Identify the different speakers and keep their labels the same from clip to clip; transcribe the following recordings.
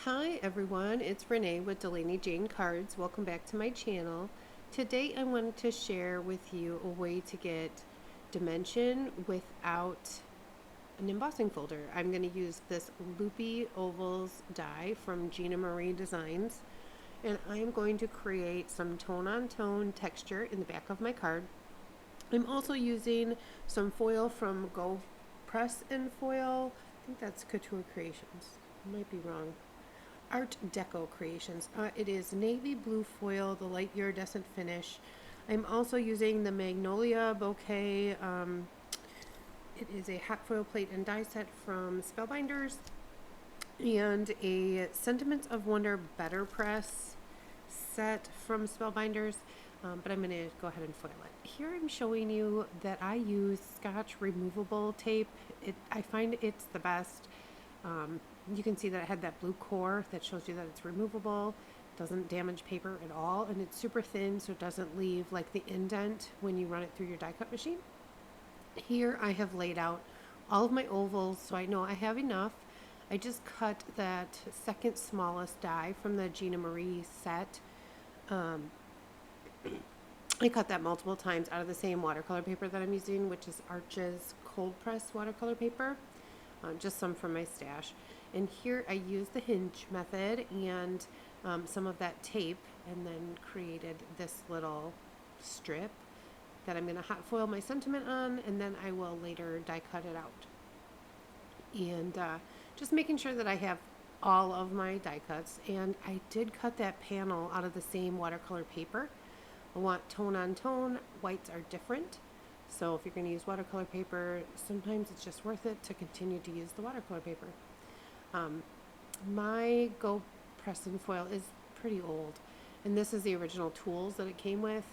Speaker 1: Hi everyone, it's Renee with Delaney Jane Cards. Welcome back to my channel. Today I wanted to share with you a way to get dimension without an embossing folder. I'm going to use this Loopy Ovals die from Gina Marie Designs, and I'm going to create some tone-on-tone texture in the back of my card. I'm also using some foil from Go Press and Foil. I think that's Couture Creations. I might be wrong. Art Deco Creations. It is navy blue foil, the light iridescent finish. I'm also using the Magnolia Bouquet. It is a hot foil plate and die set from Spellbinders, and a Sentiments of Wonder Better Press set from Spellbinders. But I'm going to go ahead and foil it. Here I'm showing you that I use Scotch removable tape. I find it's the best. You can see that it had that blue core that shows you that it's removable, doesn't damage paper at all, and it's super thin, so it doesn't leave like the indent when you run it through your die cut machine. Here I have laid out all of my ovals, so I know I have enough. I just cut that second smallest die from the Gina Marie set. I cut that multiple times out of the same watercolor paper that I'm using, which is Arches cold press watercolor paper. Just some from my stash. And here I used the hinge method and some of that tape, and then created this little strip that I'm going to hot foil my sentiment on, and then I will later die cut it out. And just making sure that I have all of my die cuts. And I did cut that panel out of the same watercolor paper. I want tone on tone. Whites are different. So if you're going to use watercolor paper, sometimes it's just worth it to continue to use the watercolor paper. My Go Press and Foil is pretty old, and this is the original tools that it came with.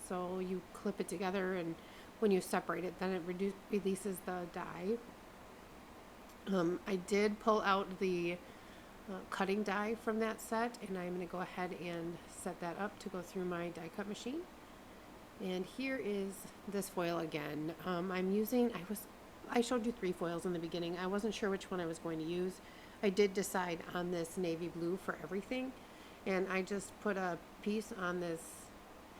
Speaker 1: So you clip it together, and when you separate it, then it releases the die. I did pull out the cutting die from that set, and I'm going to go ahead and set that up to go through my die cut machine. And here is this foil again. I showed you 3 foils in the beginning. I wasn't sure which one I was going to use. I did decide on this navy blue for everything, and I just put a piece on this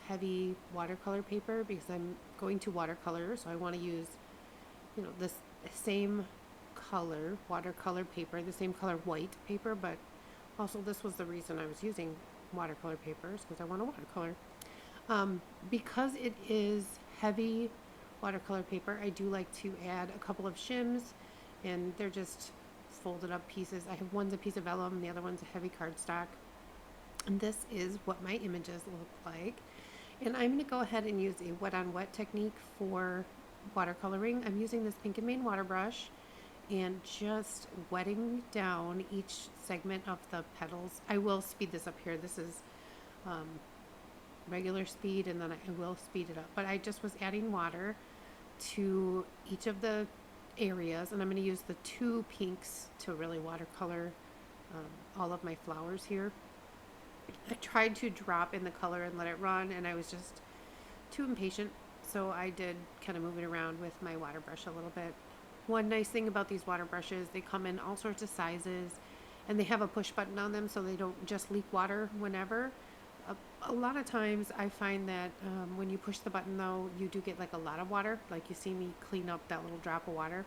Speaker 1: heavy watercolor paper because I'm going to watercolor, so I want to use, this same color watercolor paper, the same color white paper, but also this was the reason I was using watercolor papers, because I want to watercolor. Because it is heavy watercolor paper, I do like to add a couple of shims, and they're just folded up pieces. I have one's a piece of vellum, and the other one's a heavy cardstock. And this is what my images look like. And I'm going to go ahead and use a wet on wet technique for watercoloring. I'm using this Pink and Main water brush and just wetting down each segment of the petals. I will speed this up here. This is regular speed, and then I will speed it up. But I just was adding water to each of the areas, and I'm going to use the 2 pinks to really watercolor all of my flowers here. I tried to drop in the color and let it run, and I was just too impatient, so I did kind of move it around with my water brush a little bit. One nice thing about these water brushes, they come in all sorts of sizes, and they have a push button on them so they don't just leak water whenever. A lot of times I find that when you push the button, though, you do get like a lot of water, like you see me clean up that little drop of water.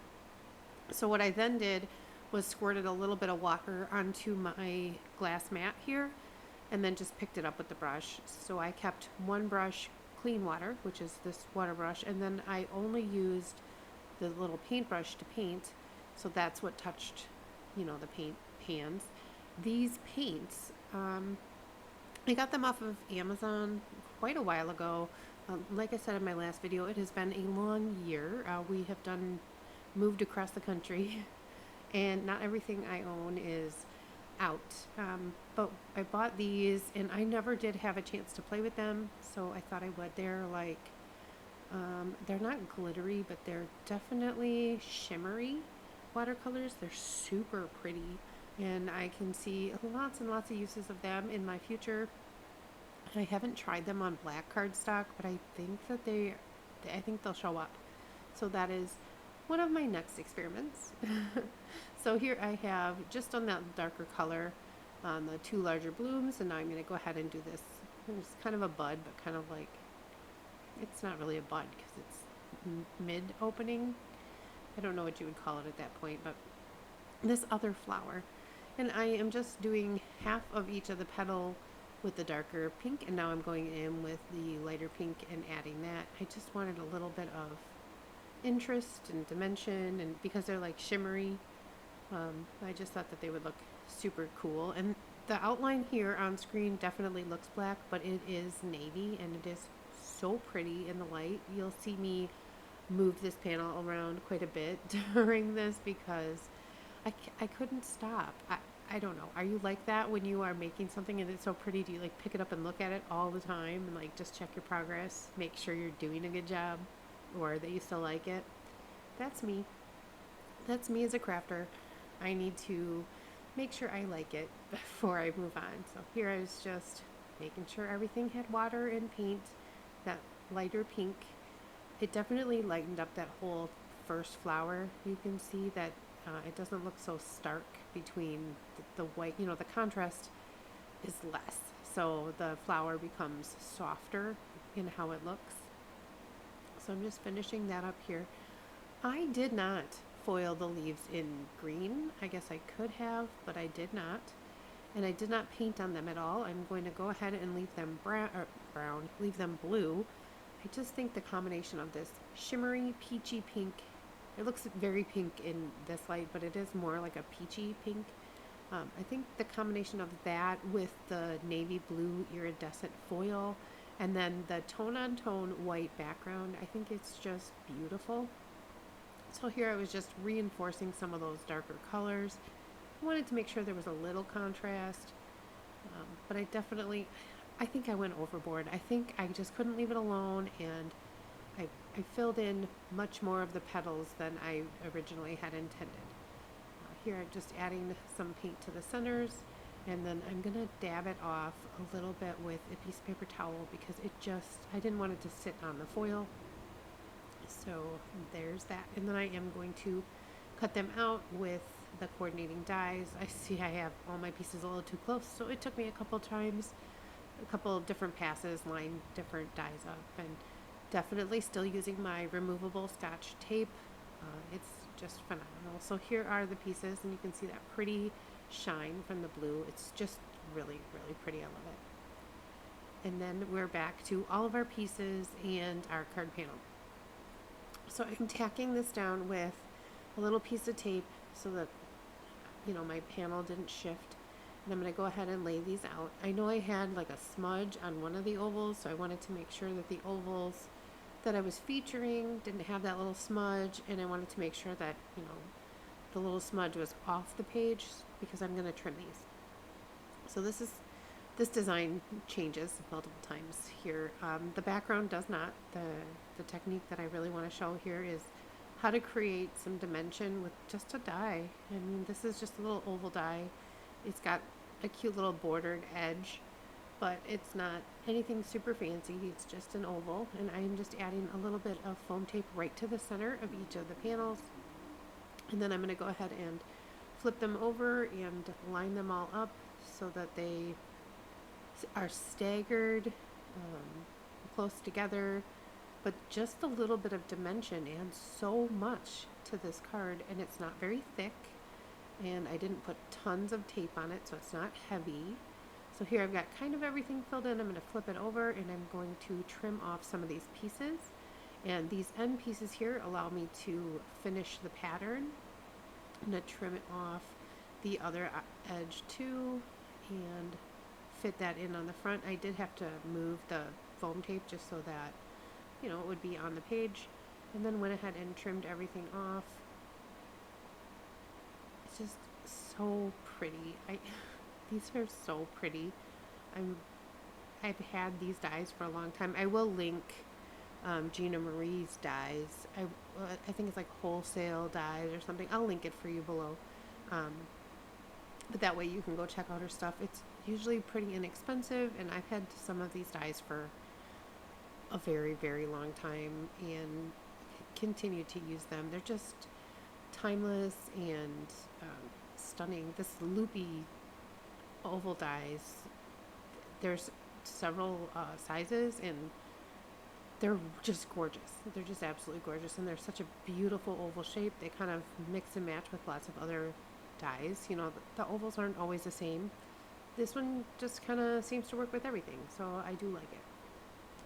Speaker 1: So what I then did was squirted a little bit of water onto my glass mat here, and then just picked it up with the brush. So I kept one brush clean water, which is this water brush, and then I only used the little paintbrush to paint, so that's what touched, the paint pans. These paints, I got them off of Amazon quite a while ago. Like I said in my last video, it has been a long year. We have moved across the country, and not everything I own is out. But I bought these, and I never did have a chance to play with them, so I thought I would. They're like, they're not glittery, but they're definitely shimmery watercolors. They're super pretty, and I can see lots and lots of uses of them in my future. I haven't tried them on black cardstock, but I think that I think they'll show up. So that is one of my next experiments. So here I have, just on that darker color, on the 2 larger blooms, and now I'm going to go ahead and do this. It's kind of a bud, but kind of like, it's not really a bud because it's mid opening. I don't know what you would call it at that point, but this other flower. And I am just doing half of each of the petal with the darker pink, and now I'm going in with the lighter pink and adding that. I just wanted a little bit of interest and dimension, and because they're like shimmery, I just thought that they would look super cool. And the outline here on screen definitely looks black, but it is navy, and it is so pretty in the light. You'll see me move this panel around quite a bit during this because I couldn't stop. I don't know. Are you like that when you are making something and it's so pretty? Do you like pick it up and look at it all the time and like just check your progress, make sure you're doing a good job or that you still like it? That's me. That's me as a crafter. I need to make sure I like it before I move on. So here I was just making sure everything had water and paint, that lighter pink. It definitely lightened up that whole first flower. You can see that it doesn't look so stark between the white, you know, the contrast is less. So the flower becomes softer in how it looks. So I'm just finishing that up here. I did not foil the leaves in green. I guess I could have, but I did not. And I did not paint on them at all. I'm going to go ahead and leave them brown, leave them blue. I just think the combination of this shimmery peachy pink, it looks very pink in this light, but it is more like a peachy pink. I think the combination of that with the navy blue iridescent foil and then the tone-on-tone white background, I think it's just beautiful. So here I was just reinforcing some of those darker colors. I wanted to make sure there was a little contrast, but I think I went overboard. I think I just couldn't leave it alone, and I filled in much more of the petals than I originally had intended. Here I'm just adding some paint to the centers, and then I'm going to dab it off a little bit with a piece of paper towel because I didn't want it to sit on the foil. So there's that. And then I am going to cut them out with the coordinating dies. I see I have all my pieces a little too close, so it took me a couple times, a couple different passes, line different dies up, and definitely still using my removable Scotch tape. It's just phenomenal. So here are the pieces, and you can see that pretty shine from the blue. It's just really, really pretty. I love it. And then we're back to all of our pieces and our card panel. So I'm tacking this down with a little piece of tape so that, you know, my panel didn't shift. And I'm going to go ahead and lay these out. I know I had like a smudge on one of the ovals, so I wanted to make sure that the ovals that I was featuring didn't have that little smudge, and I wanted to make sure that, you know, the little smudge was off the page because I'm going to trim these. So this design changes multiple times here. The background does not. The technique that I really want to show here is how to create some dimension with just a die. I mean, this is just a little oval die. It's got a cute little bordered edge, but it's not anything super fancy. It's just an oval, and I'm just adding a little bit of foam tape right to the center of each of the panels. And then I'm going to go ahead and flip them over and line them all up so that they are staggered, close together, but just a little bit of dimension and so much to this card, and it's not very thick, and I didn't put tons of tape on it, so it's not heavy. So here I've got kind of everything filled in. I'm going to flip it over, and I'm going to trim off some of these pieces, and these end pieces here allow me to finish the pattern. I'm going to trim it off the other edge too and fit that in on the front. I did have to move the foam tape just so that, you know, it would be on the page, and then went ahead and trimmed everything off. It's just so pretty. These are so pretty. I've had these dies for a long time. I will link Gina Marie's dies. I think it's like wholesale dies or something. I'll link it for you below. But that way you can go check out her stuff. It's usually pretty inexpensive, and I've had some of these dies for a very, very long time and continue to use them. They're just timeless and stunning. This loopy oval dies, there's several sizes, and they're just gorgeous. They're just absolutely gorgeous, and they're such a beautiful oval shape. They kind of mix and match with lots of other dyes. You know, the ovals aren't always the same. This one just kind of seems to work with everything, so I do like it.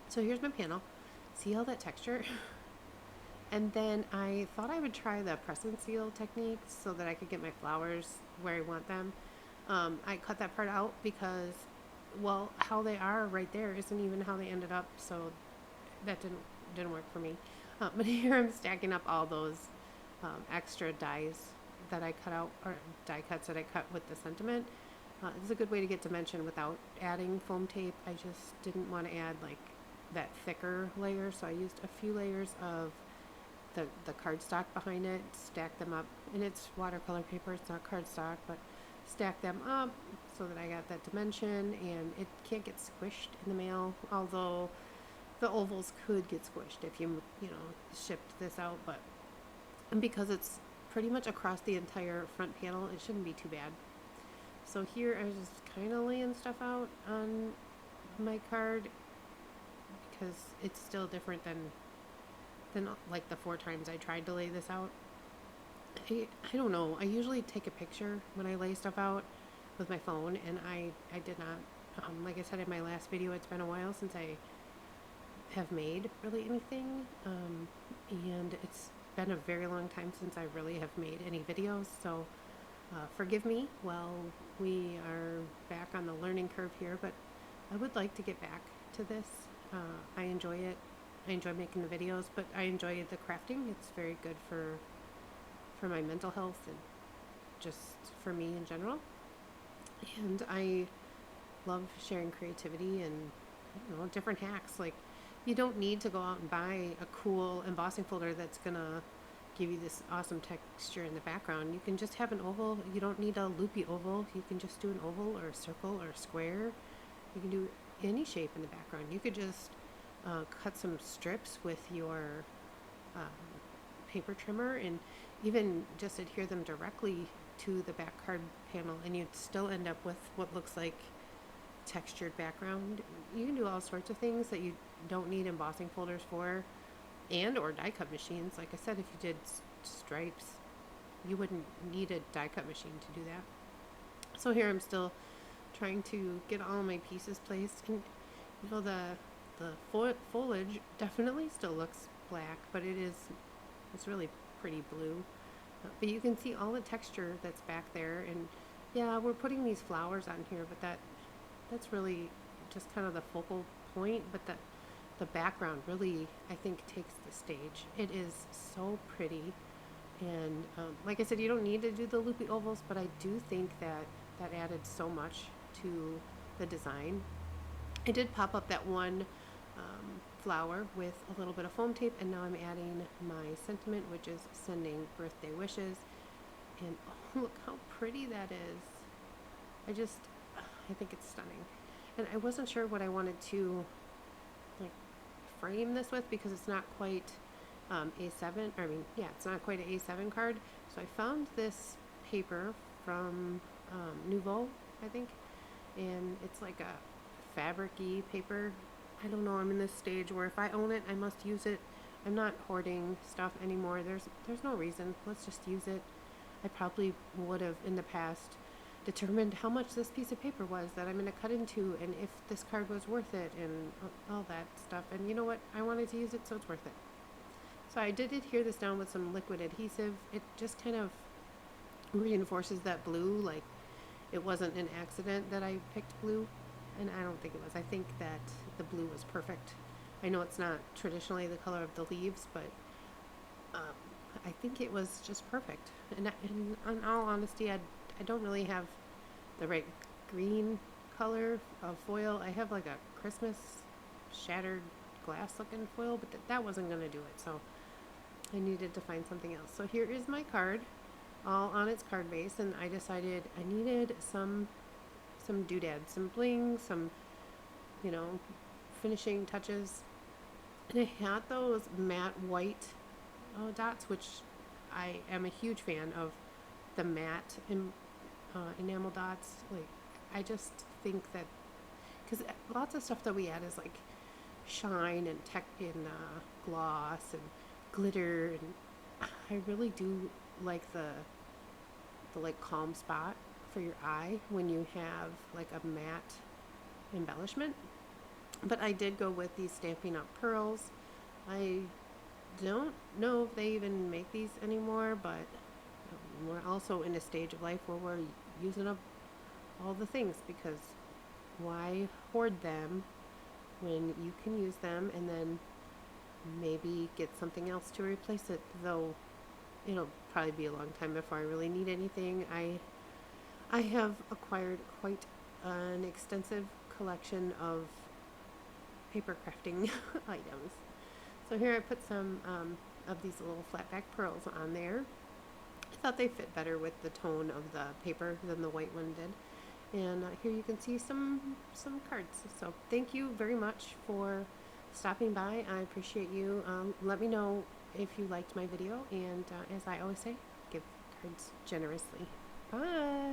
Speaker 1: So here's my panel. See all that texture? And then I thought I would try the press and seal technique so that I could get my flowers where I want them. I cut that part out because, well, how they are right there isn't even how they ended up, so that didn't work for me. But here I'm stacking up all those extra dies that I cut out, or die cuts that I cut with the sentiment. It's a good way to get dimension without adding foam tape. I just didn't want to add like that thicker layer, so I used a few layers of the cardstock behind it, stack them up, and it's watercolor paper, it's not cardstock, but stack them up so that I got that dimension, and it can't get squished in the mail, although the ovals could get squished if you shipped this out, but because it's pretty much across the entire front panel, it shouldn't be too bad. So here I was just kind of laying stuff out on my card because it's still different than like the 4 times I tried to lay this out. I don't know. I usually take a picture when I lay stuff out with my phone, and I did not. Like I said in my last video, it's been a while since I have made really anything, and it's been a very long time since I really have made any videos, so forgive me while we are back on the learning curve here, but I would like to get back to this. I enjoy it. I enjoy making the videos, but I enjoy the crafting. It's very good for my mental health and just for me in general. And I love sharing creativity and, I don't know, different hacks. Like, you don't need to go out and buy a cool embossing folder that's gonna give you this awesome texture in the background. You can just have an oval. You don't need a loopy oval. You can just do an oval or a circle or a square. You can do any shape in the background. You could just cut some strips with your paper trimmer and even just adhere them directly to the back card panel, and you'd still end up with what looks like textured background. You can do all sorts of things that you don't need embossing folders for, and or die cut machines. Like I said, if you did stripes, you wouldn't need a die cut machine to do that. So here I'm still trying to get all my pieces placed, and you know, the foliage definitely still looks black, but it's really pretty blue. But you can see all the texture that's back there, and yeah, we're putting these flowers on here, but that's really just kind of the focal point, but the background really, I think, takes the stage. It is so pretty, and like I said, you don't need to do the loopy ovals, but I do think that added so much to the design. I did pop up that one flower with a little bit of foam tape, and now I'm adding my sentiment, which is sending birthday wishes, and oh, look how pretty that is. I think it's stunning, and I wasn't sure what I wanted to like frame this with because it's not quite A7, it's not quite an A7 card. So I found this paper from Nuvo, I think, and it's like a fabric-y paper. I don't know, I'm in this stage where if I own it, I must use it. I'm not hoarding stuff anymore. There's no reason. Let's just use it. I probably would have in the past determined how much this piece of paper was that I'm going to cut into, and if this card was worth it, and all that stuff. And you know what? I wanted to use it, so it's worth it. So I did adhere this down with some liquid adhesive. It just kind of reinforces that blue, like it wasn't an accident that I picked blue. And I don't think it was. I think that the blue was perfect. I know it's not traditionally the color of the leaves, but I think it was just perfect. And in all honesty, I don't really have the right green color of foil. I have like a Christmas shattered glass looking foil, but that wasn't going to do it. So I needed to find something else. So here is my card, all on its card base, and I decided I needed some doodads, some bling, some, finishing touches. And I had those matte white dots, which I am a huge fan of the matte enamel dots. Like, I just think that, because lots of stuff that we add is like shine and tech in gloss and glitter, and I really do like the like calm spot for your eye when you have like a matte embellishment. But I did go with these Stampin' Up! Pearls. I don't know if they even make these anymore, but we're also in a stage of life where we're using up all the things, because why hoard them when you can use them and then maybe get something else to replace it, though it'll probably be a long time before I really need anything. I have acquired quite an extensive collection of paper crafting items. So here I put some of these little flat back pearls on there. I thought they fit better with the tone of the paper than the white one did. And here you can see some cards. So thank you very much for stopping by. I appreciate you. Let me know if you liked my video, and as I always say, give cards generously. Bye!